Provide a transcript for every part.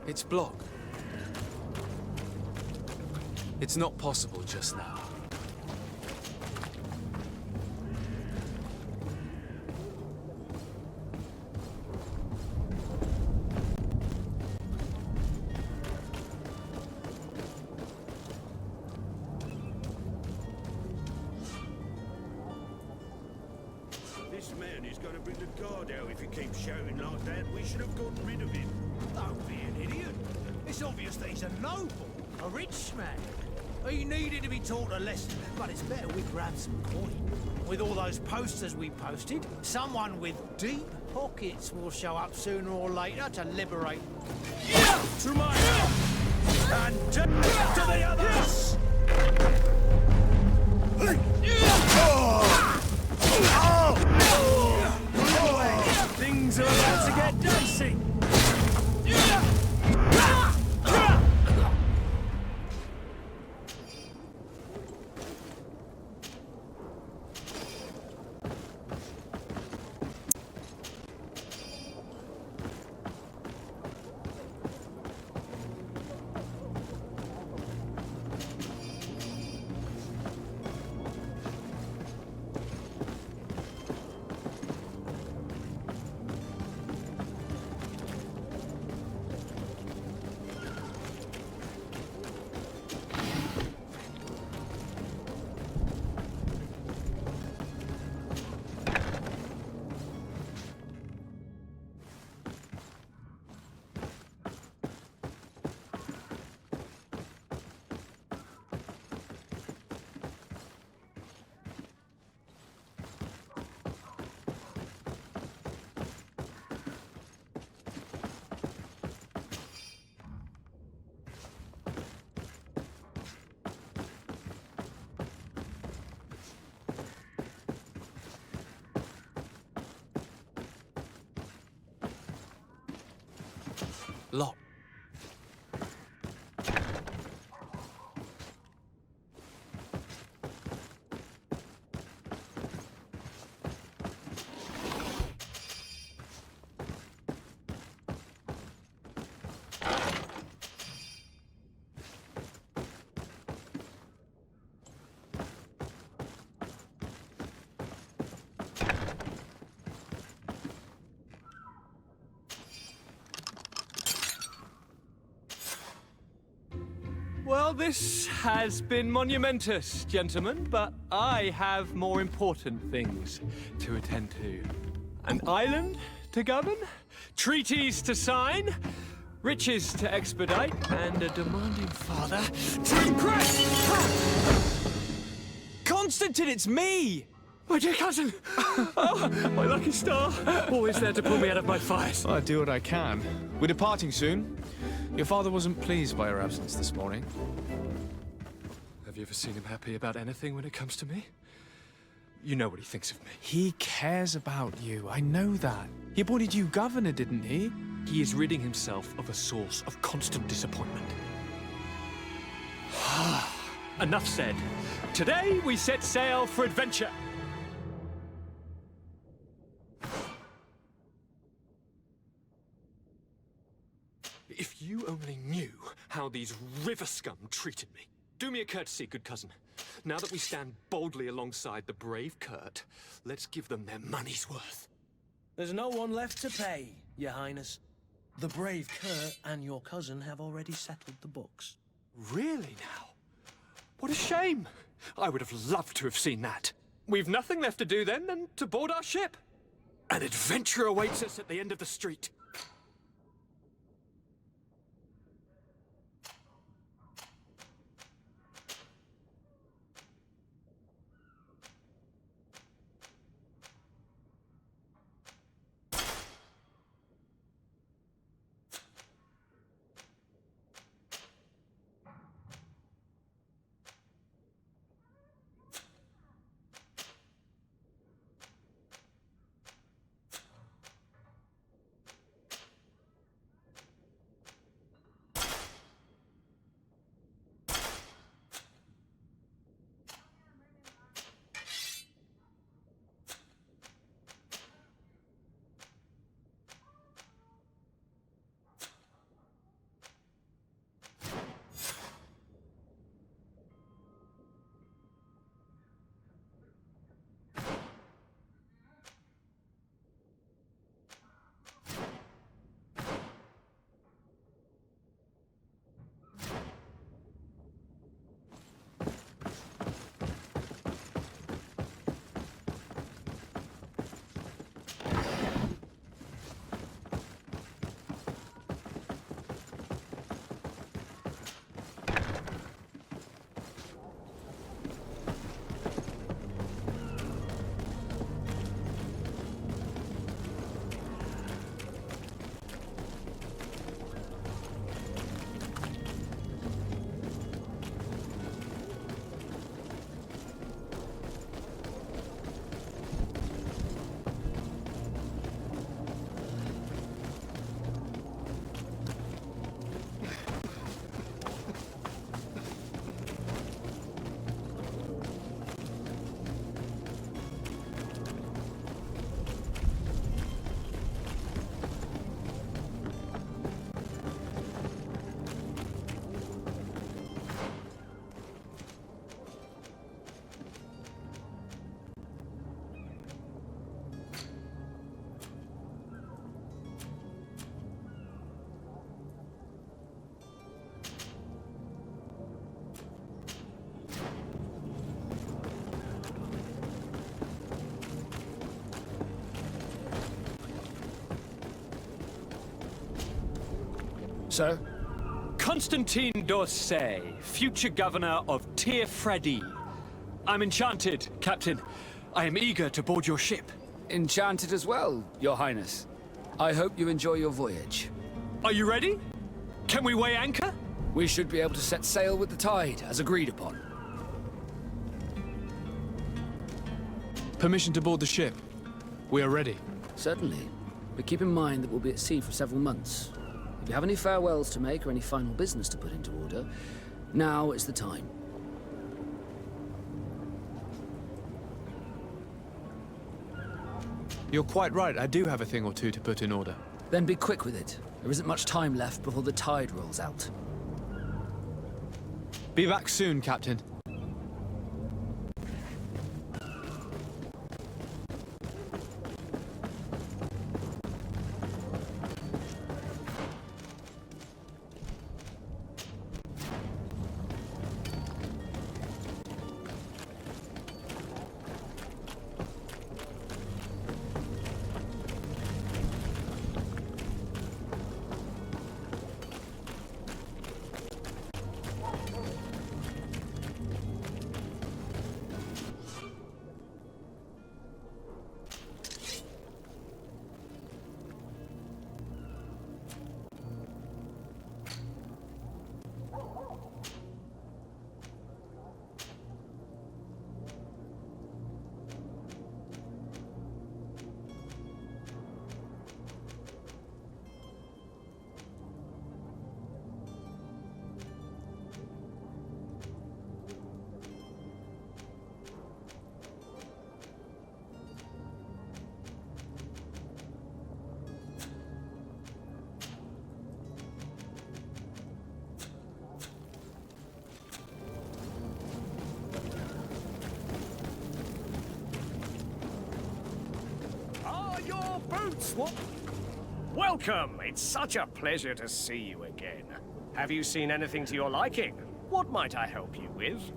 It's blocked. It's not possible just now. This man is going to bring the guard out if he keeps shouting like that. We should have gotten rid of him. Don't be an idiot. It's obvious that he's a noble, a rich man. He needed to be taught a lesson, but it's better we grab some coin. With all those posters we posted, someone with deep pockets will show up sooner or later to liberate. To my help! And death to the others! Things are about to get dicey! Locked. Well, this has been monumentous, gentlemen, but I have more important things to attend to. An island to govern, treaties to sign, riches to expedite, and a demanding father to impress! Constantine, it's me! My dear cousin! Oh, my lucky star! Always there to pull me out of my fires. I do what I can. We're departing soon. Your father wasn't pleased by your absence this morning. Have you ever seen him happy about anything when it comes to me? You know what he thinks of me. He cares about you, I know that. He appointed you governor, didn't he? He is ridding himself of a source of constant disappointment. Enough said. Today we set sail for adventure. If you only knew how these river scum treated me. Do me a courtesy, good cousin. Now that we stand boldly alongside the brave Kurt, let's give them their money's worth. There's no one left to pay, Your Highness. The brave Kurt and your cousin have already settled the books. Really now? What a shame. I would have loved to have seen that. We've nothing left to do then than to board our ship. An adventure awaits us at the end of the street. Sir? Constantine d'Orsay, future governor of Teer Fradee. I'm enchanted, Captain. I am eager to board your ship. Enchanted as well, Your Highness. I hope you enjoy your voyage. Are you ready? Can we weigh anchor? We should be able to set sail with the tide, as agreed upon. Permission to board the ship. We are ready. Certainly. But keep in mind that we'll be at sea for several months. If you have any farewells to make or any final business to put into order, now is the time. You're quite right, I do have a thing or two to put in order. Then be quick with it. There isn't much time left before the tide rolls out. Be back soon, Captain. What? Welcome! It's such a pleasure to see you again. Have you seen anything to your liking? What might I help you with?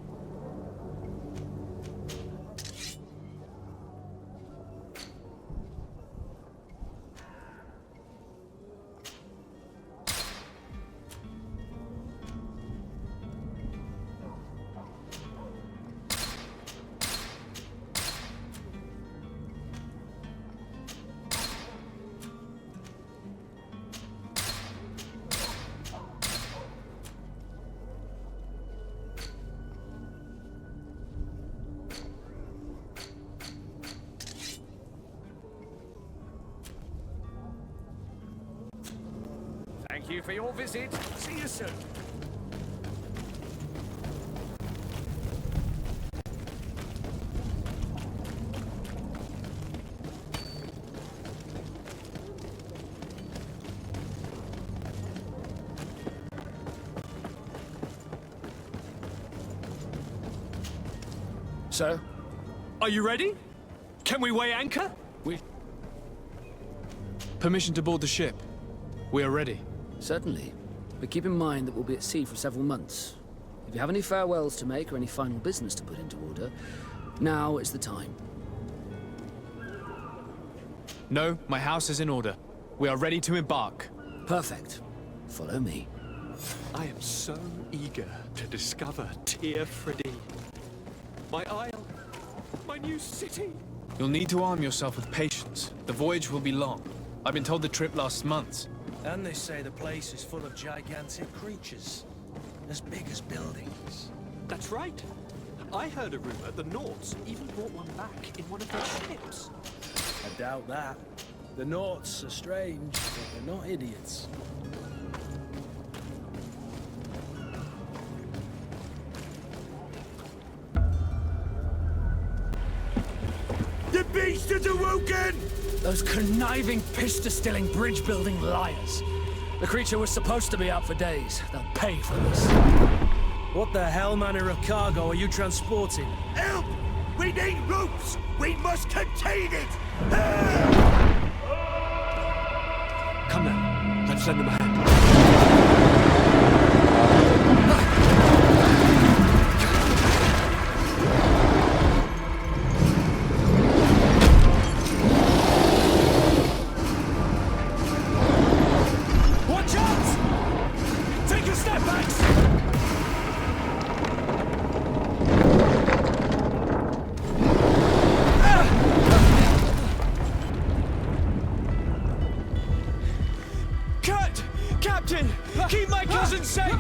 Thank you for your visit. See you soon. Sir? Are you ready? Can we weigh anchor? Permission to board the ship. We are ready. Certainly. But keep in mind that we'll be at sea for several months. If you have any farewells to make or any final business to put into order, now is the time. No, my house is in order. We are ready to embark. Perfect. Follow me. I am so eager to discover Teer Fradee. My isle, my new city. You'll need to arm yourself with patience. The voyage will be long. I've been told the trip lasts months. And they say the place is full of gigantic creatures, as big as buildings. That's right. I heard a rumor the Nords even brought one back in one of their ships. I doubt that. The Norts are strange, but they're not idiots. The beast has awoken! Those conniving, pista-stilling, bridge-building liars. The creature was supposed to be out for days. They'll pay for this. What the hell manner of cargo are you transporting? Help! We need ropes! We must contain it! Come now, let's lend them a hand. Captain! Keep my cousin safe!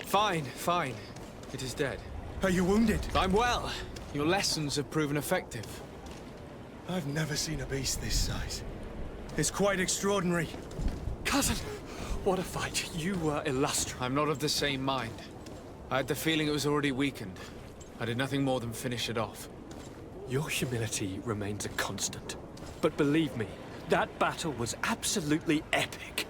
Fine, fine. It is dead. Are you wounded? I'm well. Your lessons have proven effective. I've never seen a beast this size. It's quite extraordinary. Cousin, what a fight. You were illustrious. I'm not of the same mind. I had the feeling it was already weakened. I did nothing more than finish it off. Your humility remains a constant. But believe me, that battle was absolutely epic.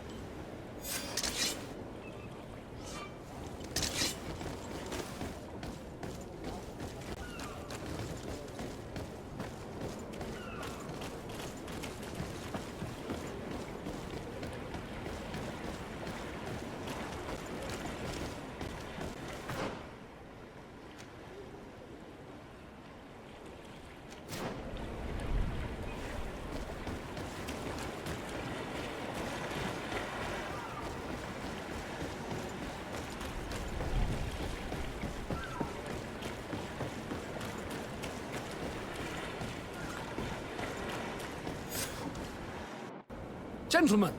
Gentlemen!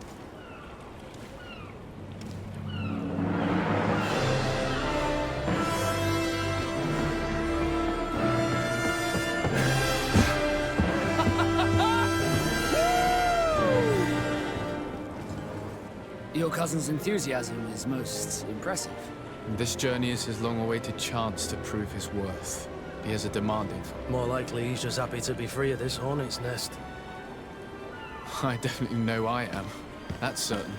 Your cousin's enthusiasm is most impressive. This journey is his long-awaited chance to prove his worth. He has a demanding. More likely he's just happy to be free of this hornet's nest. I definitely know I am. That's certain.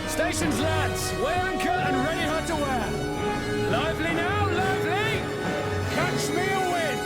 Stations, lads! Weigh anchor and ready her to wear! Lively now, lively! Catch me away!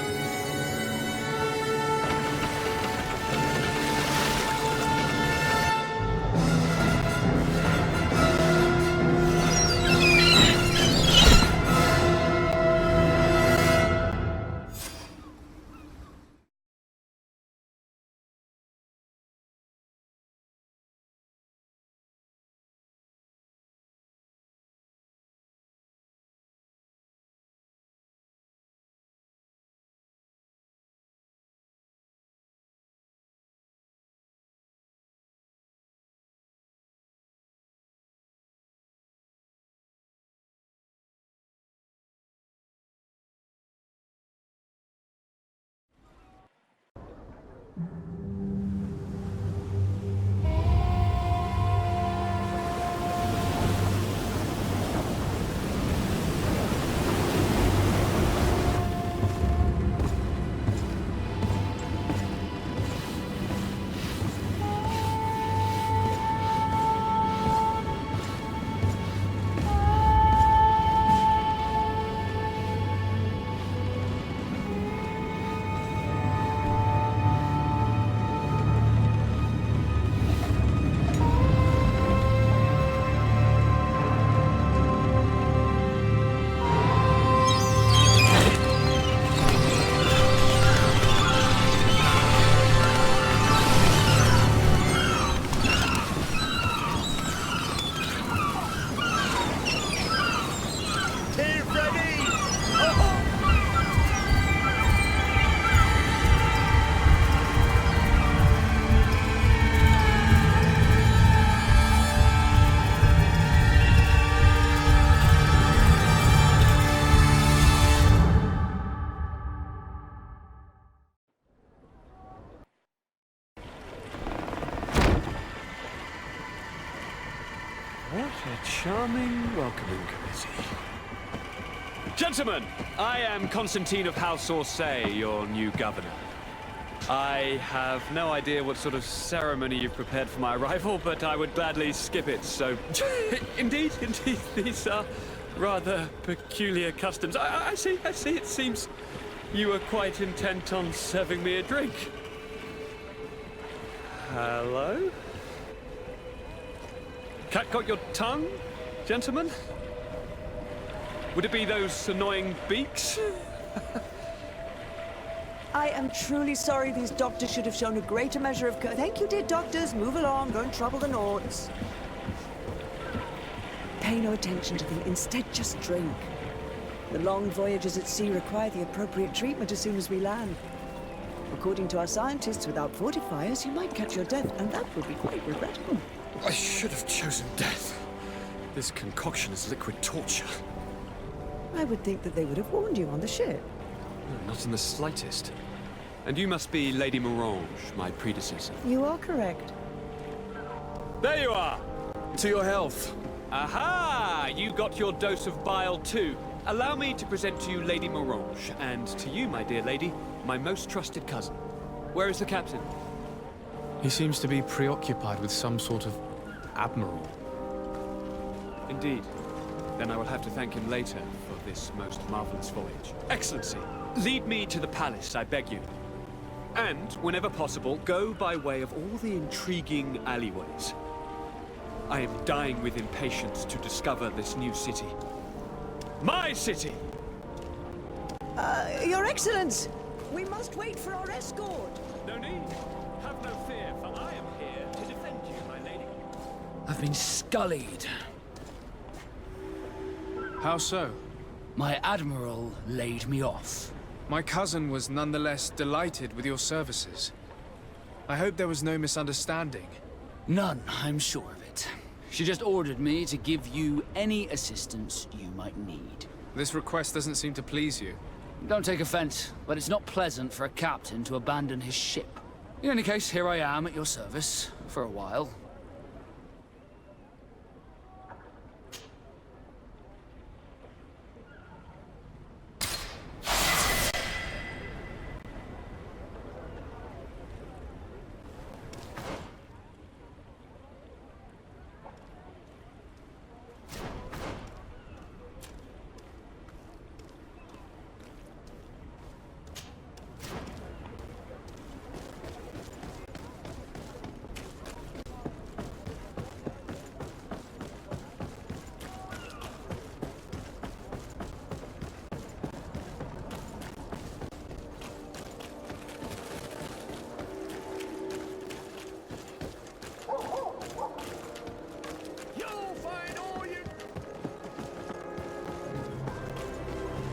What a charming welcoming committee. Gentlemen, I am Constantine of House Orsay, your new governor. I have no idea what sort of ceremony you've prepared for my arrival, but I would gladly skip it, so... Indeed, these are rather peculiar customs. I see, it seems you were quite intent on serving me a drink. Hello? Cat got your tongue, gentlemen? Would it be those annoying beaks? I am truly sorry these doctors should have shown a greater measure of Thank you, dear doctors. Move along, don't trouble the Nords. Pay no attention to them. Instead, just drink. The long voyages at sea require the appropriate treatment as soon as we land. According to our scientists, without fortifiers, you might catch your death, and that would be quite regrettable. I should have chosen death. This concoction is liquid torture. I would think that they would have warned you on the ship. No, not in the slightest. And you must be Lady Morange, my predecessor. You are correct. There you are! To your health. Aha! You got your dose of bile too. Allow me to present to you Lady Morange, and to you, my dear lady, my most trusted cousin. Where is the captain? He seems to be preoccupied with some sort of admiral. Indeed. Then I will have to thank him later for this most marvelous voyage. Excellency, lead me to the palace, I beg you. And, whenever possible, go by way of all the intriguing alleyways. I am dying with impatience to discover this new city. My city! Your Excellence! We must wait for our escort. No need. Have no fear, for I am here to defend you, my lady. I've been scullied. How so? My admiral laid me off. My cousin was nonetheless delighted with your services. I hope there was no misunderstanding. None, I'm sure of it. She just ordered me to give you any assistance you might need. This request doesn't seem to please you. Don't take offense, but it's not pleasant for a captain to abandon his ship. In any case, here I am at your service, for a while.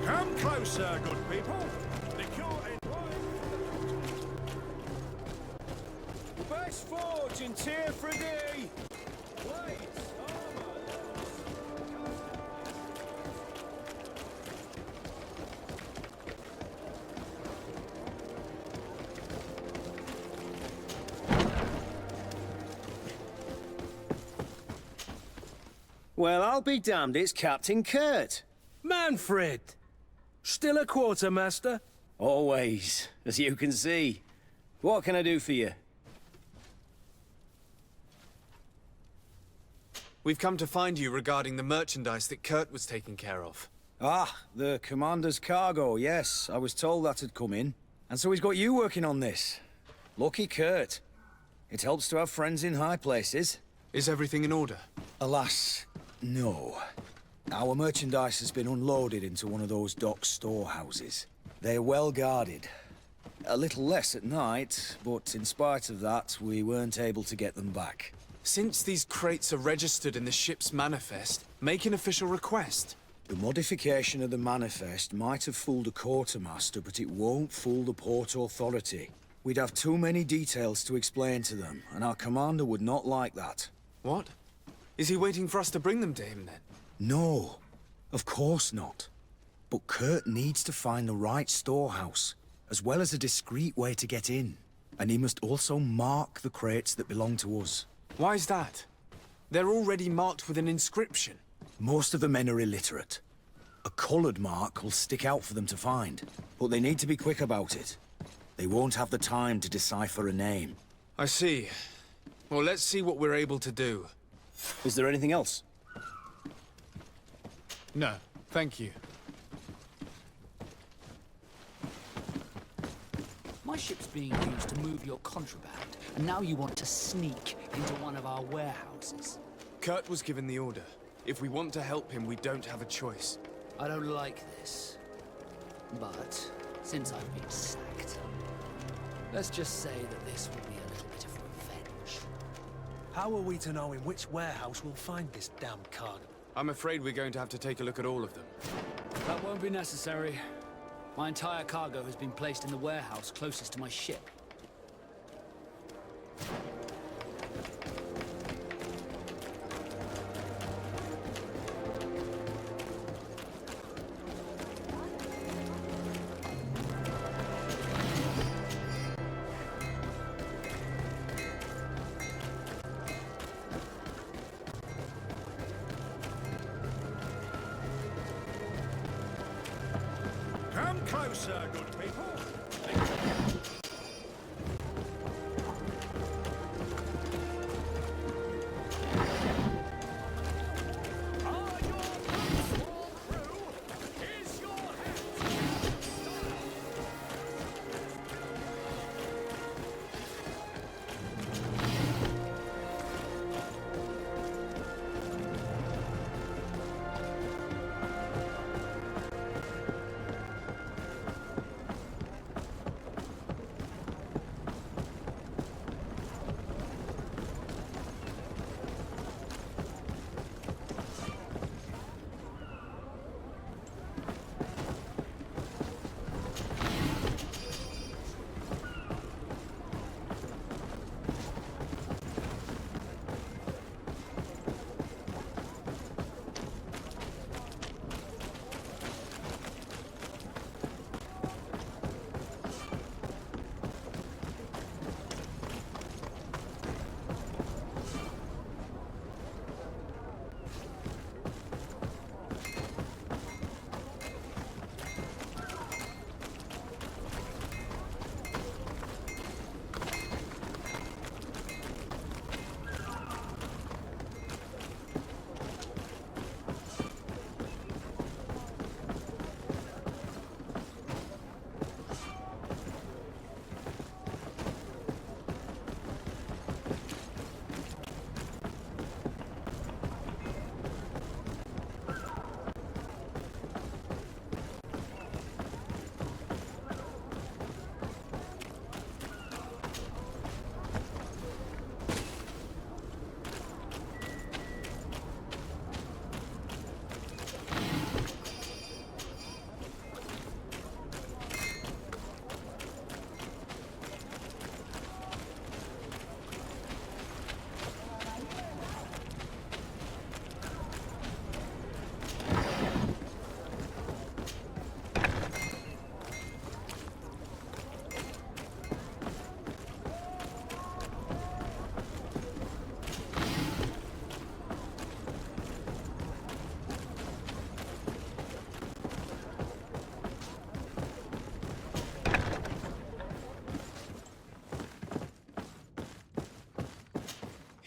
Come closer, good people. The cure is right. Best forge in Teer Fradee. Blades, armor. Well, I'll be damned, it's Captain Kurt. Manfred! Still a quartermaster? Always, as you can see. What can I do for you? We've come to find you regarding the merchandise that Kurt was taking care of. Ah, the commander's cargo, yes. I was told that had come in. And so he's got you working on this. Lucky Kurt. It helps to have friends in high places. Is everything in order? Alas, no. Our merchandise has been unloaded into one of those dock storehouses. They're well guarded. A little less at night, but in spite of that, we weren't able to get them back. Since these crates are registered in the ship's manifest, make an official request. The modification of the manifest might have fooled a quartermaster, but it won't fool the Port Authority. We'd have too many details to explain to them, and our commander would not like that. What? Is he waiting for us to bring them to him, then? No, of course not. But Kurt needs to find the right storehouse, as well as a discreet way to get in. And he must also mark the crates that belong to us. Why is that? They're already marked with an inscription. Most of the men are illiterate. A coloured mark will stick out for them to find, but they need to be quick about it. They won't have the time to decipher a name. I see. Well, let's see what we're able to do. Is there anything else? No, thank you. My ship's being used to move your contraband, and now you want to sneak into one of our warehouses. Kurt was given the order. If we want to help him, we don't have a choice. I don't like this. But since I've been sacked, let's just say that this will be a little bit of revenge. How are we to know in which warehouse we'll find this damned cargo? I'm afraid we're going to have to take a look at all of them. That won't be necessary. My entire cargo has been placed in the warehouse closest to my ship. Come closer, good people.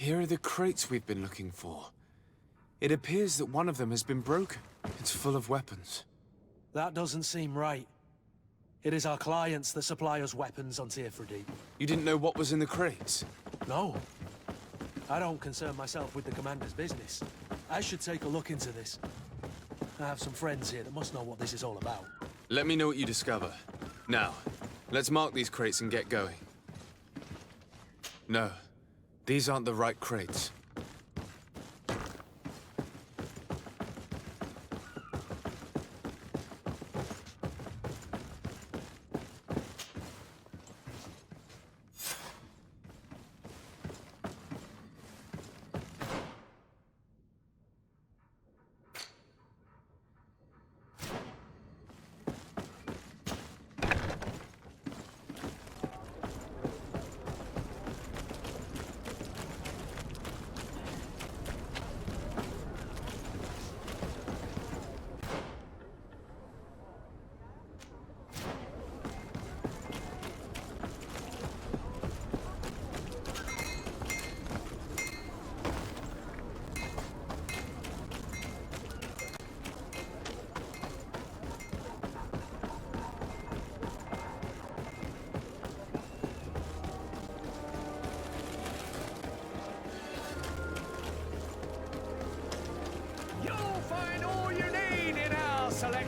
Here are the crates we've been looking for. It appears that one of them has been broken. It's full of weapons. That doesn't seem right. It is our clients that supply us weapons on Teer Fradee. You didn't know what was in the crates? No. I don't concern myself with the commander's business. I should take a look into this. I have some friends here that must know what this is all about. Let me know what you discover. Now, let's mark these crates and get going. No, these aren't the right crates.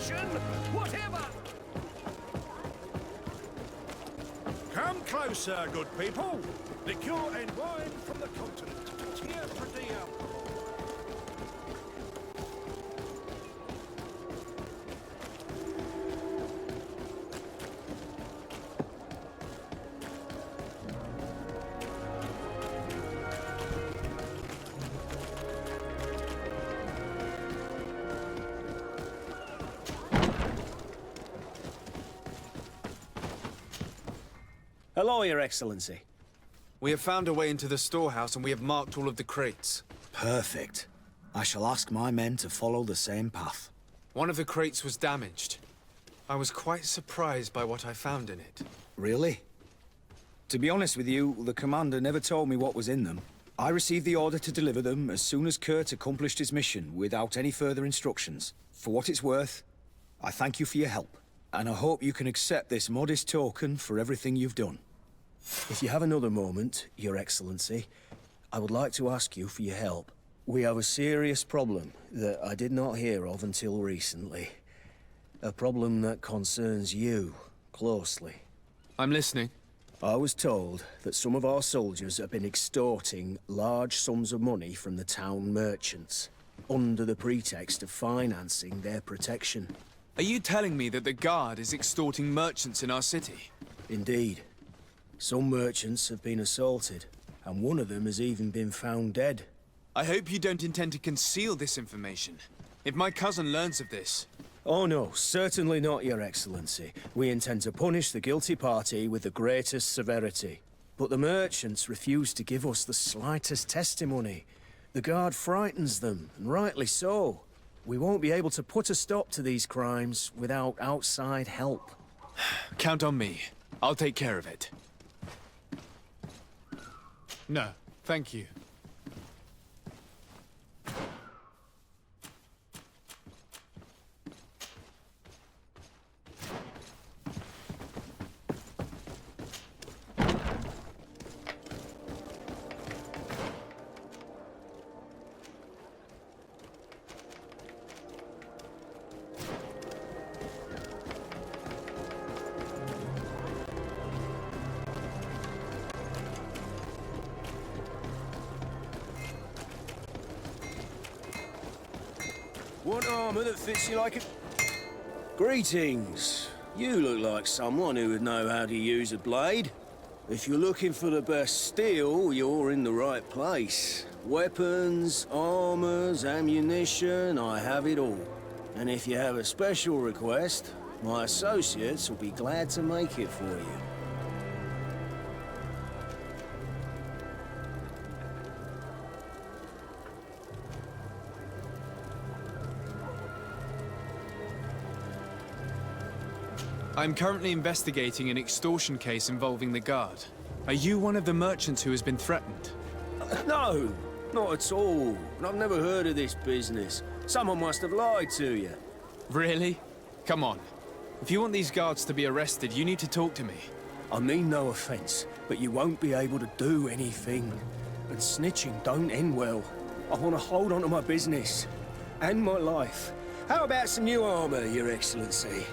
destruction, whatever! Come closer, good people. Liqueur and wine from the continent. Teer Fradee. Hello, Your Excellency. We have found a way into the storehouse and we have marked all of the crates. Perfect. I shall ask my men to follow the same path. One of the crates was damaged. I was quite surprised by what I found in it. Really? To be honest with you, the commander never told me what was in them. I received the order to deliver them as soon as Kurt accomplished his mission without any further instructions. For what it's worth, I thank you for your help. And I hope you can accept this modest token for everything you've done. If you have another moment, Your Excellency, I would like to ask you for your help. We have a serious problem that I did not hear of until recently. A problem that concerns you closely. I'm listening. I was told that some of our soldiers have been extorting large sums of money from the town merchants, under the pretext of financing their protection. Are you telling me that the Guard is extorting merchants in our city? Indeed. Some merchants have been assaulted, and one of them has even been found dead. I hope you don't intend to conceal this information. If my cousin learns of this... Oh no, certainly not, Your Excellency. We intend to punish the guilty party with the greatest severity. But the merchants refuse to give us the slightest testimony. The Guard frightens them, and rightly so. We won't be able to put a stop to these crimes without outside help. Count on me. I'll take care of it. No, thank you. One armor that fits you like a... Greetings. You look like someone who would know how to use a blade. If you're looking for the best steel, you're in the right place. Weapons, armors, ammunition, I have it all. And if you have a special request, my associates will be glad to make it for you. I'm currently investigating an extortion case involving the Guard. Are you one of the merchants who has been threatened? No, not at all. I've never heard of this business. Someone must have lied to you. Really? Come on. If you want these guards to be arrested, you need to talk to me. I mean no offense, but you won't be able to do anything. And snitching don't end well. I want to hold on to my business. And my life. How about some new armor, Your Excellency?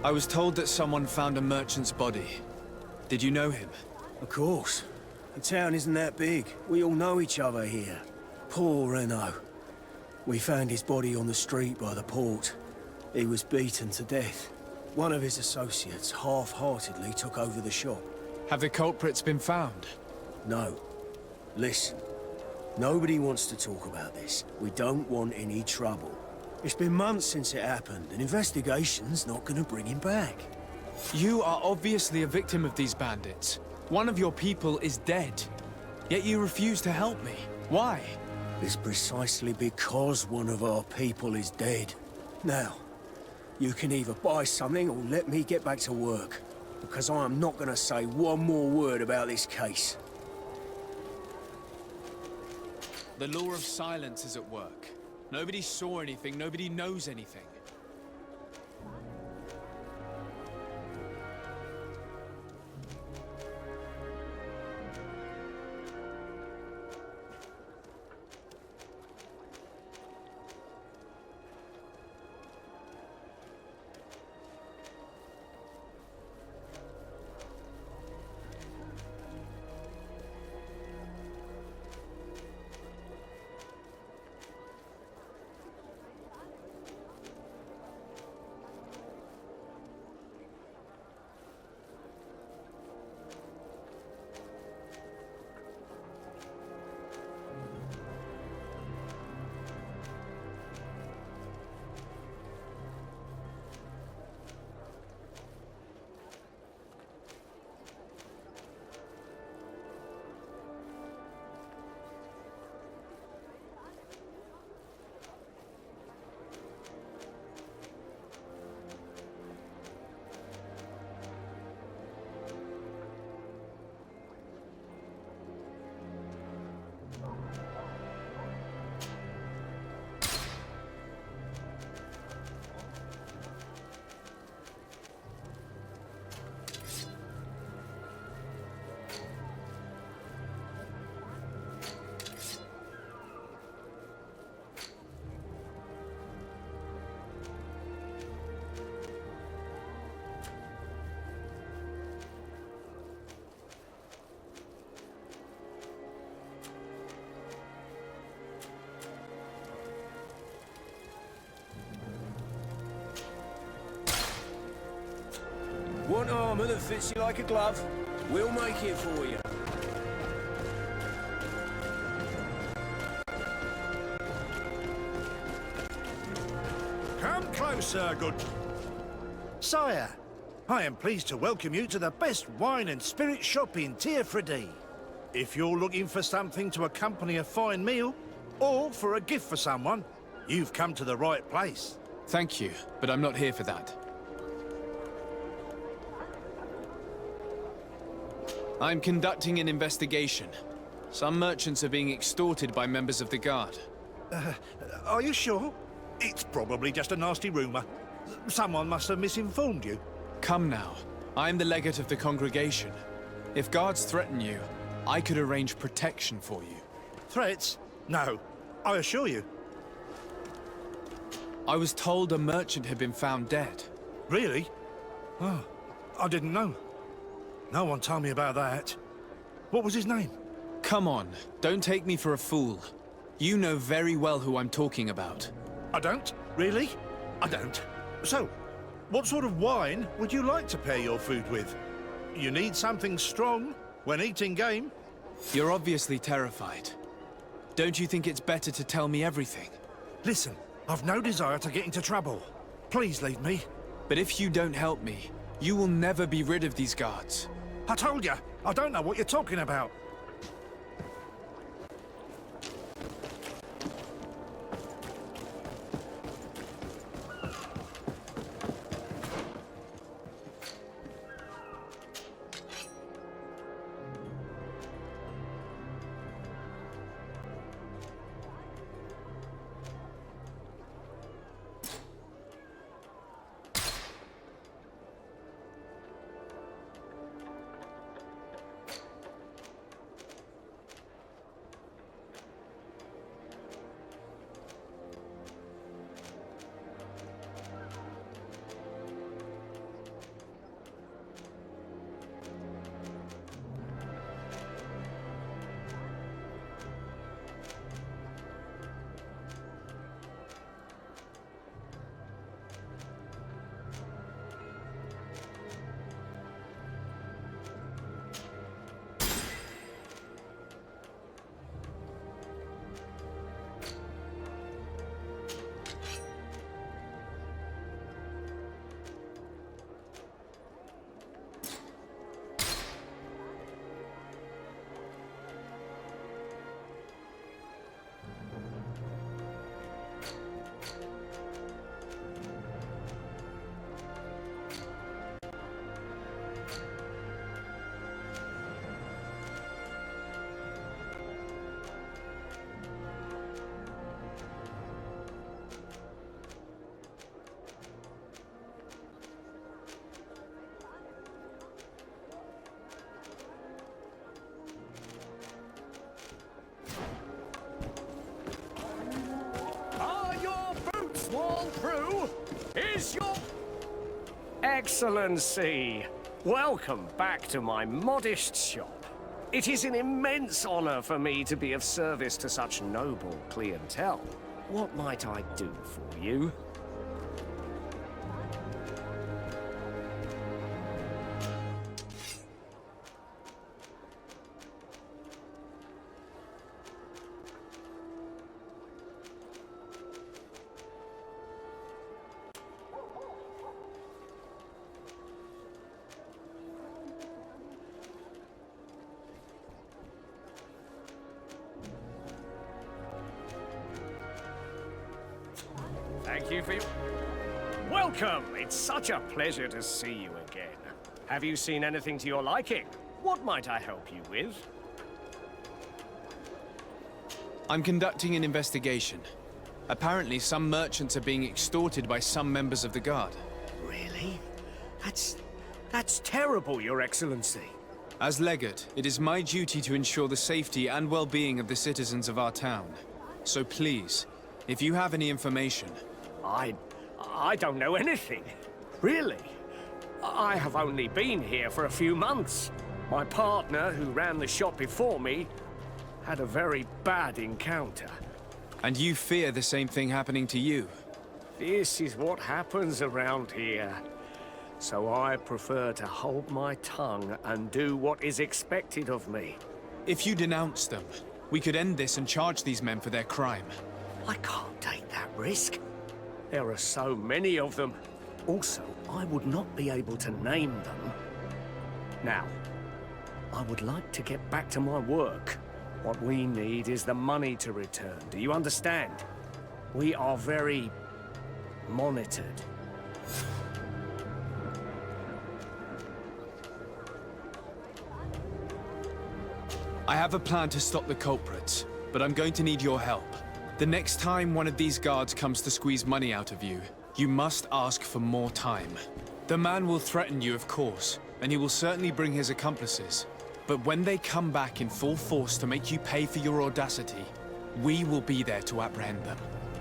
I was told that someone found a merchant's body. Did you know him? Of course. The town isn't that big. We all know each other here. Poor Renault. We found his body on the street by the port. He was beaten to death. One of his associates half-heartedly took over the shop. Have the culprits been found? No. Listen. Nobody wants to talk about this. We don't want any trouble. It's been months since it happened. An investigation's not gonna bring him back. You are obviously a victim of these bandits. One of your people is dead. Yet you refuse to help me. Why? It's precisely because one of our people is dead. Now, you can either buy something or let me get back to work. Because I am not gonna say one more word about this case. The law of silence is at work. Nobody saw anything, nobody knows anything. Want armor that fits you like a glove? We'll make it for you. Come closer, good... Sire, I am pleased to welcome you to the best wine and spirit shop in Teer Fradee. If you're looking for something to accompany a fine meal, or for a gift for someone, you've come to the right place. Thank you, but I'm not here for that. I'm conducting an investigation. Some merchants are being extorted by members of the Guard. Are you sure? It's probably just a nasty rumor. Someone must have misinformed you. Come now. I'm the legate of the congregation. If guards threaten you, I could arrange protection for you. Threats? No, I assure you. I was told a merchant had been found dead. Really? Oh, I didn't know. No one told me about that. What was his name? Come on, don't take me for a fool. You know very well who I'm talking about. I don't? Really? I don't. So, what sort of wine would you like to pair your food with? You need something strong when eating game? You're obviously terrified. Don't you think it's better to tell me everything? Listen, I've no desire to get into trouble. Please leave me. But if you don't help me, you will never be rid of these guards. I told you, I don't know what you're talking about. Is your Excellency? Welcome back to my modest shop. It is an immense honor for me to be of service to such noble clientele. What might I do for you? Thank you for your... Welcome! It's such a pleasure to see you again. Have you seen anything to your liking? What might I help you with? I'm conducting an investigation. Apparently, some merchants are being extorted by some members of the Guard. Really? That's terrible, Your Excellency. As legate, it is my duty to ensure the safety and well-being of the citizens of our town. So please, if you have any information... I don't know anything. Really. I have only been here for a few months. My partner, who ran the shop before me, had a very bad encounter. And you fear the same thing happening to you? This is what happens around here. so I prefer to hold my tongue and do what is expected of me. If you denounce them, we could end this and charge these men for their crime. I can't take that risk. There are so many of them. Also, I would not be able to name them. Now, I would like to get back to my work. What we need is the money to return. Do you understand? We are very monitored. I have a plan to stop the culprits, but I'm going to need your help. The next time one of these guards comes to squeeze money out of you, you must ask for more time. The man will threaten you, of course, and he will certainly bring his accomplices. But when they come back in full force to make you pay for your audacity, we will be there to apprehend them.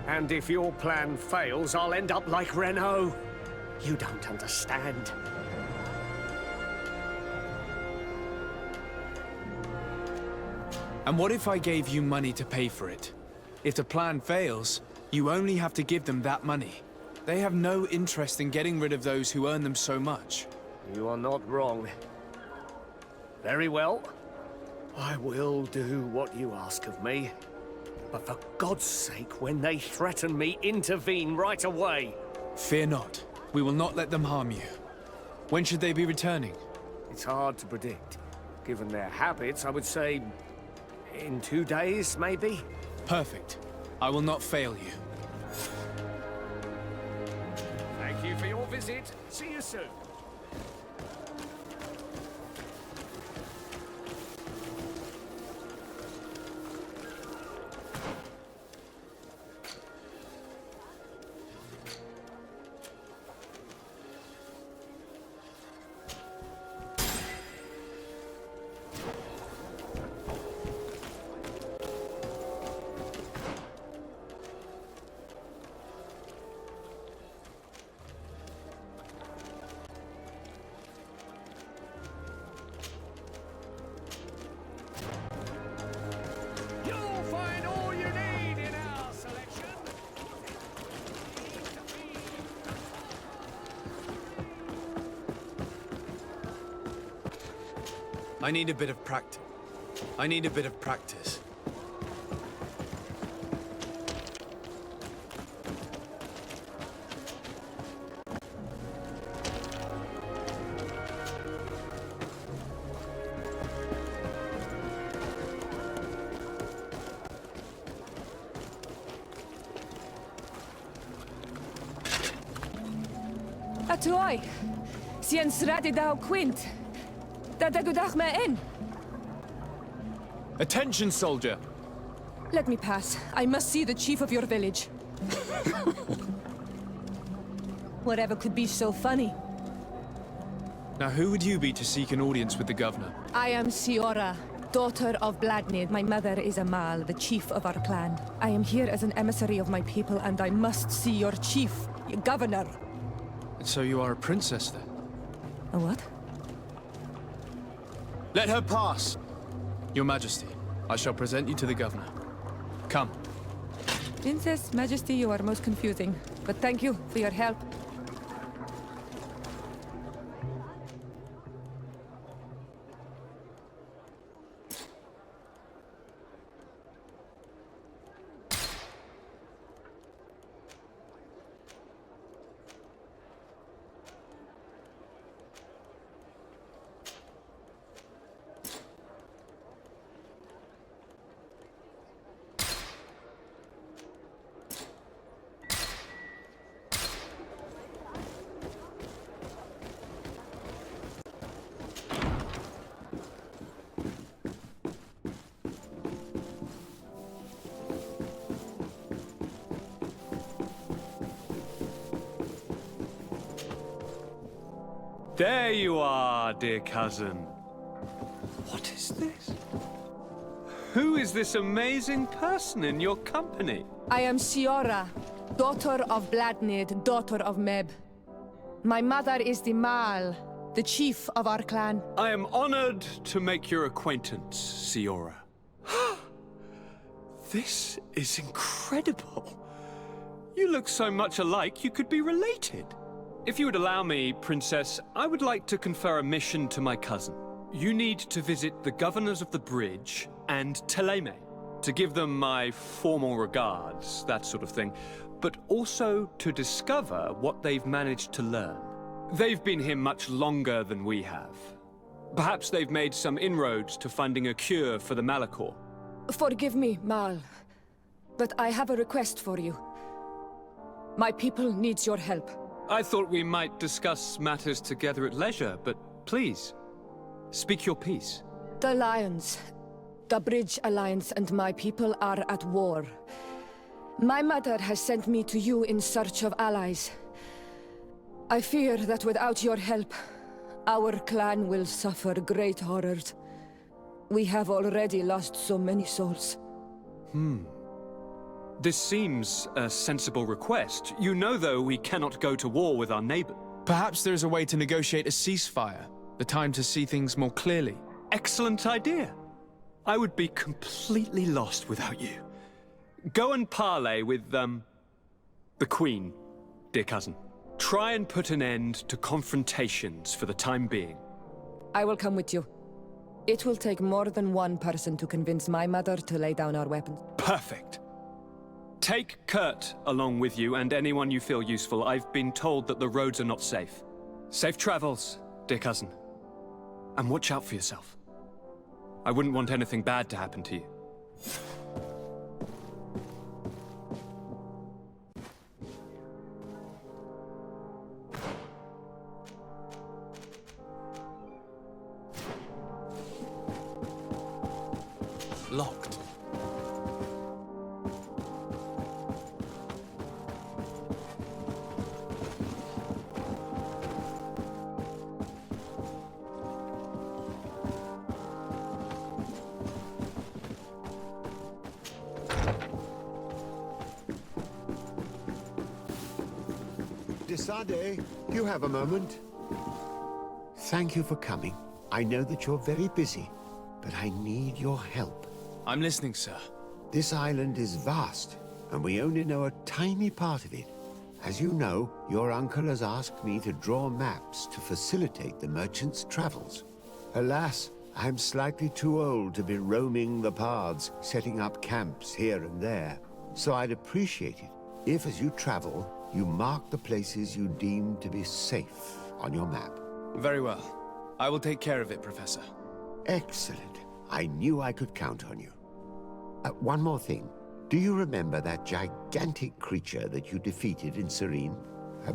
And if your plan fails, I'll end up like Renault. You don't understand. And what if I gave you money to pay for it? If the plan fails, you only have to give them that money. They have no interest in getting rid of those who earn them so much. You are not wrong. Very well. I will do what you ask of me. But for God's sake, when they threaten me, intervene right away. Fear not. We will not let them harm you. When should they be returning? It's hard to predict. Given their habits, I would say in 2 days, maybe? Perfect. I will not fail you. Thank you for your visit. See you soon. I need a bit of practice. I need a bit of practice. Atuoi, sian sradi dau quint. Dadagudach me in. Attention, soldier! Let me pass. I must see the chief of your village. Whatever could be so funny? Now, who would you be to seek an audience with the governor? I am Siora, daughter of Bladnid. My mother is Amal, the chief of our clan. I am here as an emissary of my people, and I must see your chief, your governor. And so you are a princess, then? A what? Let her pass! Your Majesty, I shall present you to the governor. Come. Princess, Majesty, you are most confusing. But thank you for your help. There you are, dear cousin. What is this? Who is this amazing person in your company? I am Siora, daughter of Bladnid, daughter of Meb. My mother is the Mal, the chief of our clan. I am honored to make your acquaintance, Siora. This is incredible. You look so much alike you could be related. If you would allow me, Princess, I would like to confer a mission to my cousin. You need to visit the governors of the bridge and Teleme, to give them my formal regards, that sort of thing, but also to discover what they've managed to learn. They've been here much longer than we have. Perhaps they've made some inroads to finding a cure for the Malichor. Forgive me, Mal, but I have a request for you. My people needs your help. I thought we might discuss matters together at leisure, but please, speak your piece. The Lions, the Bridge Alliance and my people are at war. My mother has sent me to you in search of allies. I fear that without your help, our clan will suffer great horrors. We have already lost so many souls. This seems a sensible request. You know, though, we cannot go to war with our neighbor. Perhaps there is a way to negotiate a ceasefire. The time to see things more clearly. Excellent idea. I would be completely lost without you. Go and parley with, the Queen, dear cousin. Try and put an end to confrontations for the time being. I will come with you. It will take more than one person to convince my mother to lay down our weapons. Perfect. Take Kurt along with you and anyone you feel useful. I've been told that the roads are not safe. Safe travels, dear cousin. And watch out for yourself. I wouldn't want anything bad to happen to you. Locked. Desade, you have a moment? Thank you for coming. I know that you're very busy, but I need your help. I'm listening, sir. This island is vast, and we only know a tiny part of it. As you know, your uncle has asked me to draw maps to facilitate the merchants' travels. Alas, I'm slightly too old to be roaming the paths, setting up camps here and there. So I'd appreciate it if, as you travel, you mark the places you deem to be safe on your map. Very well. I will take care of it, Professor. Excellent. I knew I could count on you. One more thing. Do you remember that gigantic creature that you defeated in Serene?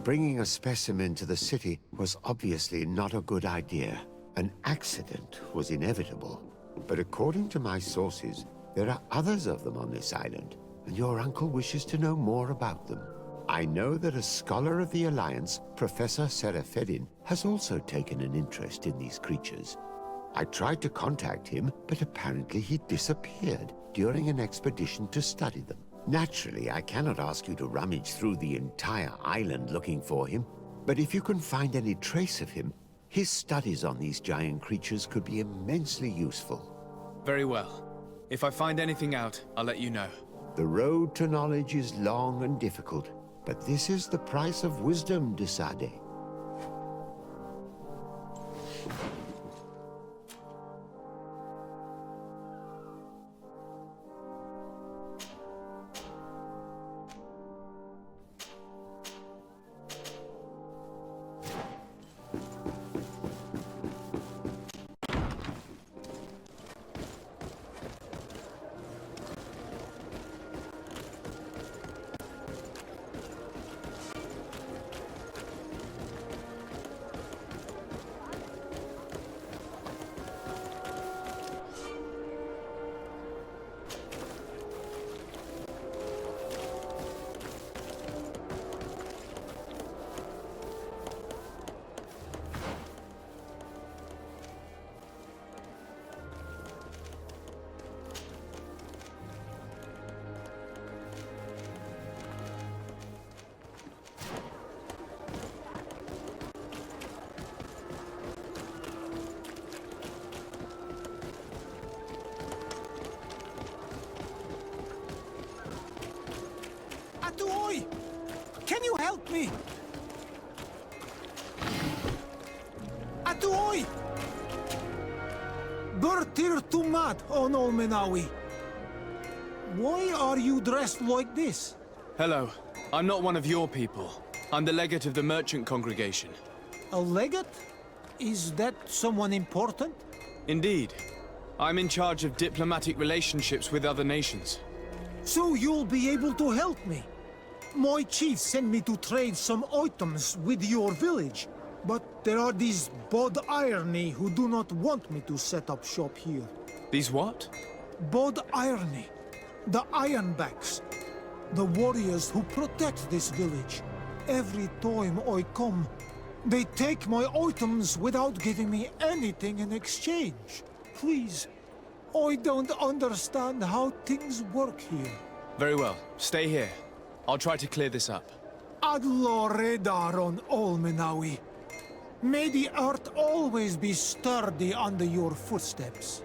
Bringing a specimen to the city was obviously not a good idea. An accident was inevitable. But according to my sources, there are others of them on this island, and your uncle wishes to know more about them. I know that a scholar of the Alliance, Professor Teer Fradee, has also taken an interest in these creatures. I tried to contact him, but apparently he disappeared during an expedition to study them. Naturally, I cannot ask you to rummage through the entire island looking for him, but if you can find any trace of him, his studies on these giant creatures could be immensely useful. Very well. If I find anything out, I'll let you know. The road to knowledge is long and difficult, but this is the price of wisdom, Desade. Can you help me? Oi! Bertir Tumat on Olmenawi. Why are you dressed like this? Hello. I'm not one of your people. I'm the legate of the merchant congregation. A legate? Is that someone important? Indeed. I'm in charge of diplomatic relationships with other nations. So you'll be able to help me. My chief sent me to trade some items with your village, but there are these Bod Irony who do not want me to set up shop here. These what? Bod Irony. The Ironbacks. The warriors who protect this village. Every time I come, they take my items without giving me anything in exchange. Please, I don't understand how things work here. Very well. Stay here. I'll try to clear this up. Adlo Redar on Olmenawi. May the earth always be sturdy under your footsteps.